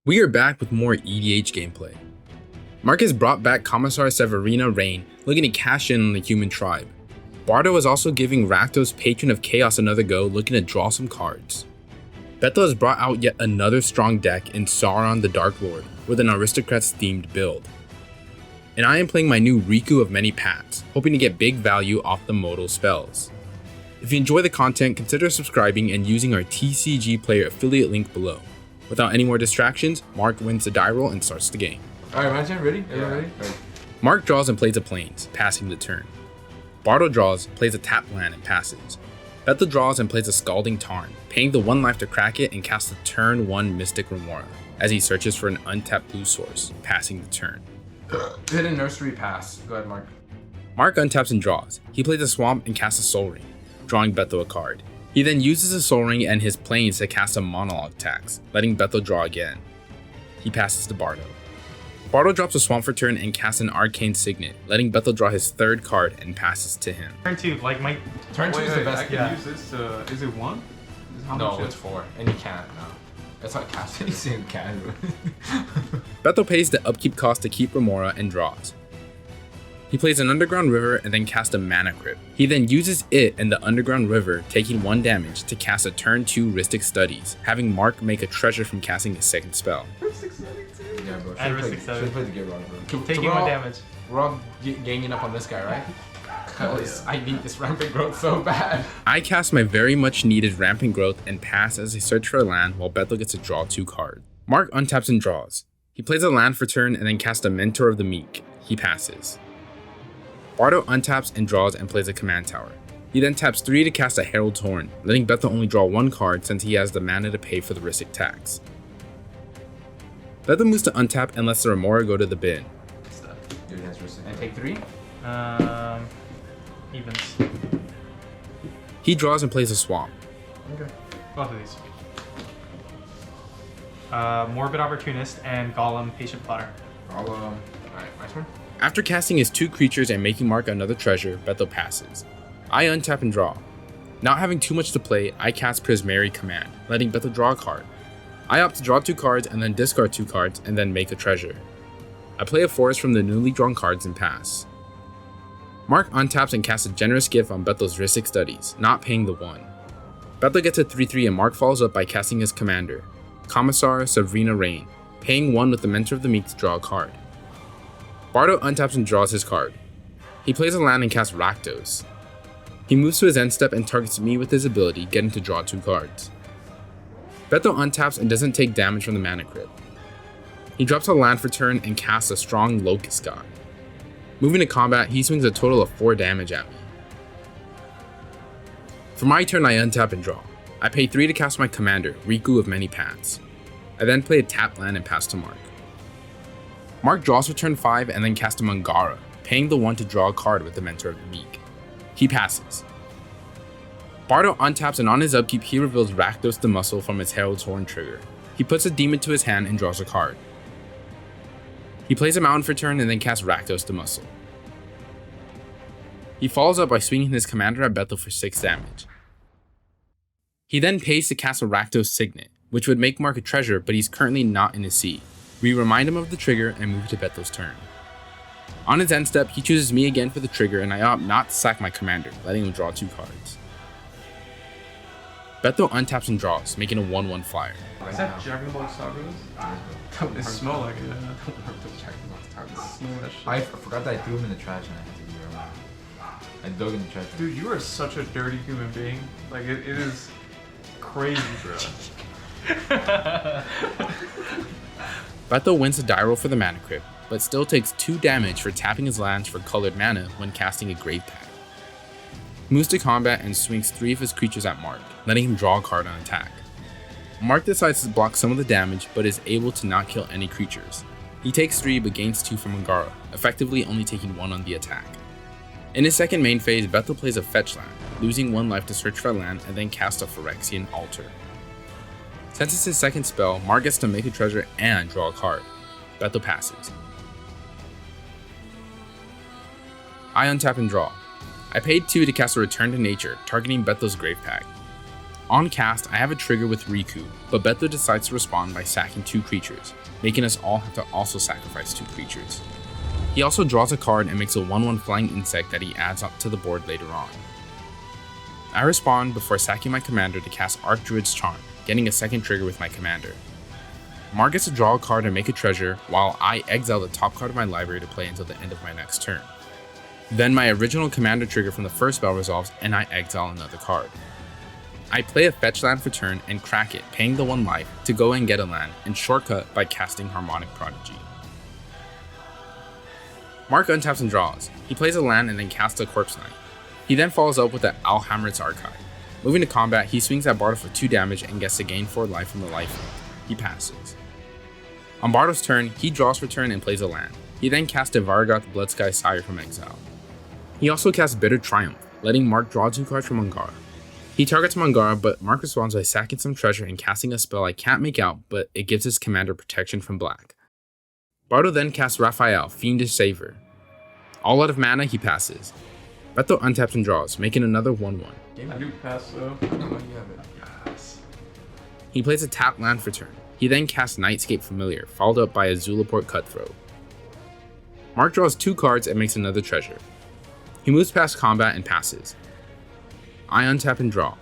We are back with more EDH gameplay. Marcus brought back Commissar Severina Raine, looking to cash in on the human tribe. Bardo is also giving Rakdos Patron of Chaos another go, looking to draw some cards. Beto has brought out yet another strong deck in Sauron the Dark Lord with an Aristocrats themed build. And I am playing my new Riku of many paths, hoping to get big value off the modal spells. If you enjoy the content, consider subscribing and using our TCG player affiliate link below. Without any more distractions, Mark wins the die roll and starts the game. Alright, my turn. Ready? Everyone ready? Right. Mark draws and plays a Plains, passing the turn. Bardo draws, plays a tap land and passes. Beto draws and plays a Scalding Tarn, paying the 1 life to crack it and casts the turn 1 Mystic Remora, as he searches for an untapped blue source, passing the turn. Hit a Nursery pass. Go ahead, Mark. Mark untaps and draws. He plays a Swamp and casts a Soul Ring, drawing Beto a card. He then uses a Soul Ring and his Plains to cast a Monologue tax, letting Beto draw again. He passes to Bardo. Bardo drops a Swamp for turn and casts an Arcane Signet, letting Beto draw his 3rd card and passes to him. Turn 2, like my... Turn 2 is the best. I can use this to... Is it 1? No, it's 4. And you can't, no. That's not casting. You can. Beto pays the upkeep cost to keep Remora and draws. He plays an Underground River and then casts a Mana Crypt. He then uses it and the Underground River, taking 1 damage, to cast a turn 2 Rhystic Studies, having Mark make a treasure from casting his 2nd spell. Rhystic Study too. Yeah, bro. And Rhystic Study. Should play the Get Wrong, bro. Taking 1 damage. We're all ganging up on this guy, right? Because I need this Rampant Growth so bad. I cast my very much needed Rampant Growth and pass as I search for a land while Beto gets to draw 2 cards. Mark untaps and draws. He plays a land for turn and then casts a Mentor of the Meek. He passes. Bardo untaps and draws and plays a Command Tower. He then taps 3 to cast a Herald's Horn, letting Beto only draw 1 card since he has the mana to pay for the Rhystic tax. Beto moves to untap and lets the Remora go to the bin. And take 3? Evens. He draws and plays a Swamp. Okay. Both of these. Morbid Opportunist and Golem Patient Plotter. Alright, my turn. After casting his 2 creatures and making Mark another treasure, Beto passes. I untap and draw. Not having too much to play, I cast Prismari Command, letting Beto draw a card. I opt to draw 2 cards and then discard 2 cards and then make a treasure. I play a forest from the newly drawn cards and pass. Mark untaps and casts a generous gift on Beto's Rhystic Studies, not paying the 1. Beto gets a 3/3 and Mark follows up by casting his commander, Commissar Severina Raine, paying 1 with the Mentor of the Meek to draw a card. Bardo untaps and draws his card. He plays a land and casts Rakdos. He moves to his end step and targets me with his ability, getting to draw 2 cards. Beto untaps and doesn't take damage from the Mana Crypt. He drops a land for turn and casts a strong Locust God. Moving to combat, he swings a total of 4 damage at me. For my turn, I untap and draw. I pay 3 to cast my commander, Riku of many paths. I then play a tap land and pass to Mark. Mark draws for turn 5 and then casts a Mangara, paying the 1 to draw a card with the Mentor of the Meek. He passes. Bardo untaps and on his upkeep he reveals Rakdos the Muscle from his Herald's Horn trigger. He puts a demon to his hand and draws a card. He plays a mountain for turn and then casts Rakdos the Muscle. He follows up by swinging his commander at Beto for 6 damage. He then pays to cast a Rakdos Signet, which would make Mark a treasure, but he's currently not in his seed. We remind him of the trigger and move to Beto's turn. On his end step, he chooses me again for the trigger and I opt not to sack my commander, letting him draw 2 cards. Beto untaps and draws, making a 1/1 flyer. Is that Dragon Ball Sauron? It smells like it. I forgot that I threw him in the trash and I had to give it around. I dug in the trash. Dude, you are such a dirty human being. Like, it is crazy, bro. Beto wins the die roll for the Mana Crypt, but still takes 2 damage for tapping his lands for colored mana when casting a Grave Pact. He moves to combat and swings 3 of his creatures at Mark, letting him draw a card on attack. Mark decides to block some of the damage, but is able to not kill any creatures. He takes 3 but gains 2 from Mangara, effectively only taking 1 on the attack. In his second main phase, Beto plays a fetch land, losing 1 life to search for a land and then cast a Phyrexian Altar. Since it's his second spell, Mark gets to make a treasure and draw a card. Beto passes. I untap and draw. I paid 2 to cast a Return to Nature, targeting Beto's Grave Pact. On cast, I have a trigger with Riku, but Beto decides to respond by sacking 2 creatures, making us all have to also sacrifice 2 creatures. He also draws a card and makes a 1/1 flying insect that he adds up to the board later on. I respond before sacking my commander to cast Archdruid's Charm, getting a second trigger with my commander. Mark gets to draw a card and make a treasure, while I exile the top card of my library to play until the end of my next turn. Then my original commander trigger from the first spell resolves and I exile another card. I play a fetch land for turn and crack it, paying the 1 life to go and get a land and shortcut by casting Harmonic Prodigy. Mark untaps and draws. He plays a land and then casts a Corpse Knight. He then follows up with the Alhamrit's Archive. Moving to combat, he swings at Bardo for 2 damage and gets to gain 4 life from the life. He passes. On Bardo's turn, he draws for turn and plays a land. He then casts a Vargoth Bloodsky Sire from exile. He also casts Bitter Triumph, letting Mark draw 2 cards from Angara. He targets Mangara, but Mark responds by sacking some treasure and casting a spell I can't make out, but it gives his commander protection from black. Bardo then casts Raphael, Fiendish Saver. All out of mana, he passes. Beto untaps and draws, making another 1/1. I do pass though. I know you have it. Yes. He plays a tap land for turn. He then casts Nightscape Familiar, followed up by a Zulaport Cutthroat. Mark draws 2 cards and makes another treasure. He moves past combat and passes. I untap and draw.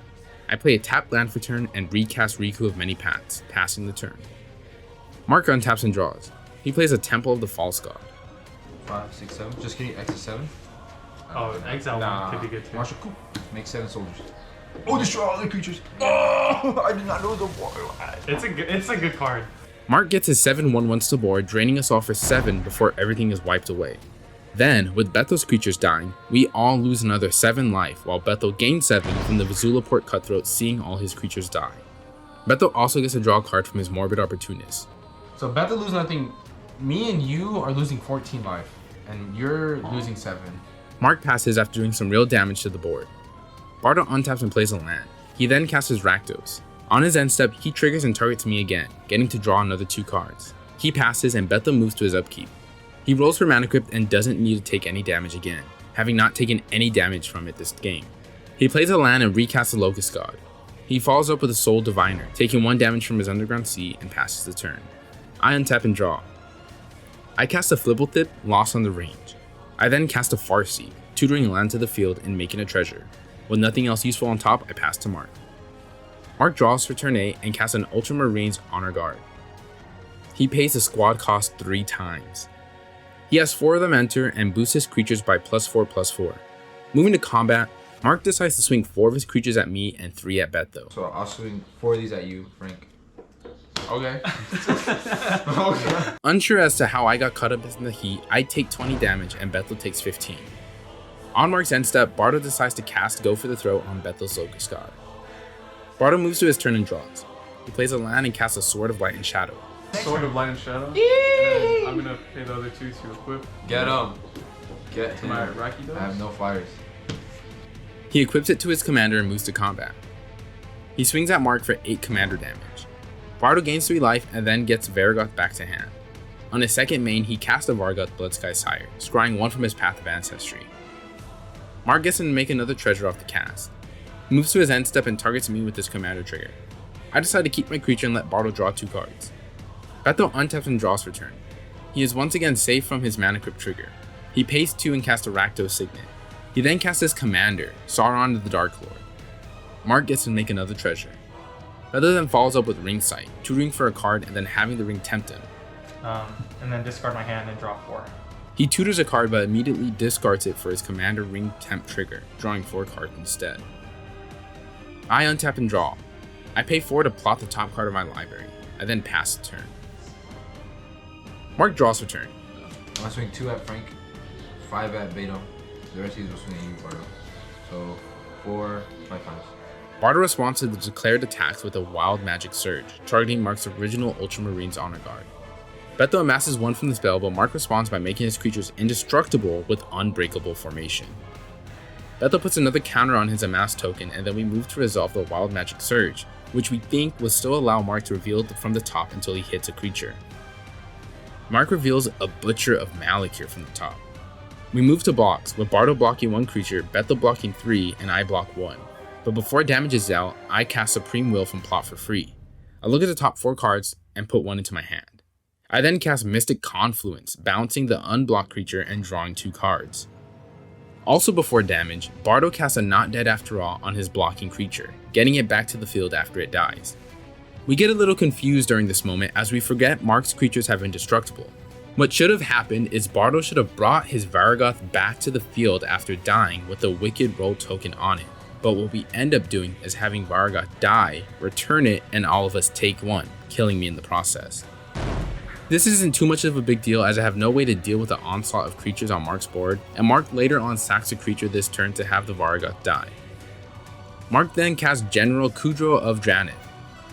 I play a tap land for turn and recast Riku of Many Paths, passing the turn. Mark untaps and draws. He plays a Temple of the False God. 5, 6, 7. Just kidding. X is 7. Oh, an exile one could be good too. Marshall, cool. Make 7 soldiers. Oh, destroy all the creatures. Oh, I did not know the war. It's a good card. Mark gets his 7 1/1s to board, draining us all for 7 before everything is wiped away. Then, with Beto's creatures dying, we all lose another 7 life, while Beto gains 7 from the Zulaport Cutthroat seeing all his creatures die. Beto also gets to draw a card from his Morbid Opportunist. So Beth lose nothing. Me and you are losing 14 life, and you're losing 7. Mark passes after doing some real damage to the board. Bardo untaps and plays a land. He then casts his Rakdos. On his end step, he triggers and targets me again, getting to draw another 2 cards. He passes and Beto moves to his upkeep. He rolls for Mana Crypt and doesn't need to take any damage again, having not taken any damage from it this game. He plays a land and recasts the Locust God. He follows up with a Soul Diviner, taking 1 damage from his Underground Sea and passes the turn. I untap and draw. I cast a Flibblethip, Lost on the Range. I then cast a Farseek, tutoring a land to the field and making a treasure. With nothing else useful on top, I pass to Mark. Mark draws for turn 8 and casts an Ultramarines Honor Guard. He pays the squad cost 3 times. He has 4 of them enter and boosts his creatures by +4/+4. Moving to combat, Mark decides to swing 4 of his creatures at me and 3 at Beto. So I'll swing 4 of these at you, Frank. Okay. Okay. Unsure as to how I got caught up in the heat, I take 20 damage and Beto takes 15. On Mark's end step, Bardo decides to cast Go for the Throat on Beto's Locust God. Bardo moves to his turn and draws. He plays a land and casts a Sword of Light and Shadow. Sword of Light and Shadow. And then I'm gonna pay the other 2 to equip. Get him. Get To him. my Rakdos. I have no flyers. He equips it to his commander and moves to combat. He swings at Mark for 8 commander damage. Bardo gains 3 life and then gets Vargoth back to hand. On his second main, he casts a Vargoth Bloodsky Sire, scrying 1 from his Path of Ancestry. Mark gets him to make another treasure off the cast. He moves to his end step and targets me with his commander trigger. I decide to keep my creature and let Bardo draw 2 cards. Beto untaps and draws for turn. He is once again safe from his Mana Crypt trigger. He pays 2 and casts a Rakdos Signet. He then casts his commander, Sauron the Dark Lord. Mark gets to make another treasure. Beto then follows up with Ring Sight, tutoring for a card and then having the ring tempt him. And then discard my hand and draw 4. He tutors a card but immediately discards it for his commander ring tempt trigger, drawing 4 cards instead. I untap and draw. I pay 4 to plot the top card of my library. I then pass the turn. Mark draws for turn. I'm gonna swing 2 at Frank, 5 at Beto. The rest of these will swing at you, Bardo. So 4, 5 times. Bardo responds to the declared attacks with a Wild Magic Surge, targeting Mark's original Ultramarines Honor Guard. Beto amasses 1 from the spell, but Mark responds by making his creatures indestructible with Unbreakable Formation. Beto puts another counter on his amassed token, and then we move to resolve the Wild Magic Surge, which we think will still allow Mark to reveal from the top until he hits a creature. Mark reveals a Butcher of Malakir from the top. We move to blocks, with Bardo blocking 1 creature, Beto blocking 3, and I block 1. but before damage is out, I cast Supreme Will from Plot for free. I look at the top 4 cards and put one into my hand. I then cast Mystic Confluence, bouncing the unblocked creature and drawing 2 cards. Also before damage, Bardo casts a Not Dead After All on his blocking creature, getting it back to the field after it dies. We get a little confused during this moment as we forget Mark's creatures have indestructible. What should have happened is Bardo should have brought his Vargoth back to the field after dying with a Wicked Roll token on it, but what we end up doing is having Vargoth die, return it, and all of us take 1, killing me in the process. This isn't too much of a big deal as I have no way to deal with the onslaught of creatures on Mark's board, and Mark later on sacks a creature this turn to have the Vargoth die. Mark then casts General Kudro of Dranith.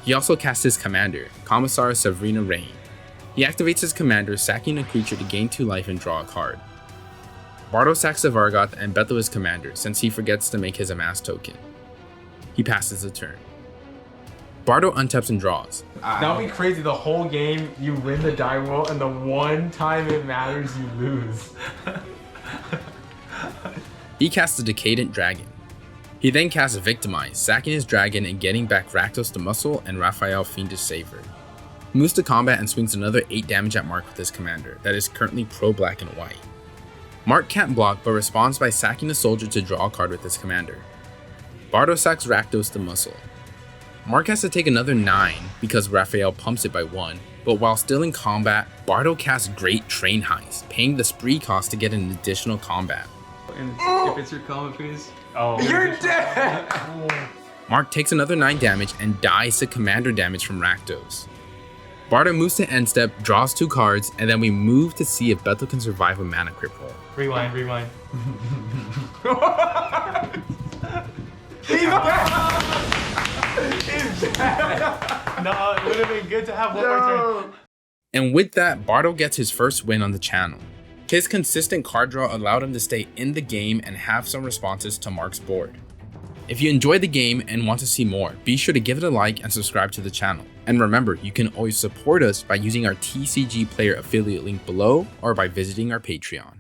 He also casts his commander, Commissar Severina Raine. He activates his commander, sacking a creature to gain 2 life and draw a card. Bardo sacks the Vargoth and Bethel his commander since he forgets to make his amass token. He passes the turn. Bardo untaps and draws. That would be crazy. The whole game, you win the die roll, and the one time it matters, you lose. He casts the Decadent Dragon. He then casts Victimize, sacking his dragon and getting back Rakdos the Muscle and Raphael Fiendish Saver. He moves to combat and swings another 8 damage at Mark with his commander, that is currently pro-black and white. Mark can't block but responds by sacking a soldier to draw a card with his commander. Bardo sacks Rakdos the Muscle. Mark has to take another 9 because Raphael pumps it by 1, but while still in combat, Bardo casts Great Train Heist, paying the spree cost to get an additional combat. And if it's your combat phase, You're dead! Mark takes another 9 damage and dies to commander damage from Rakdos. Bardo moves to end step, draws 2 cards, and then we move to see if Bethel can survive a mana crypt roll. Rewind. No, it would have been good to have one more turn. And with that, Bardo gets his first win on the channel. His consistent card draw allowed him to stay in the game and have some responses to Mark's board. If you enjoyed the game and want to see more, be sure to give it a like and subscribe to the channel. And remember, you can always support us by using our TCG player affiliate link below or by visiting our Patreon.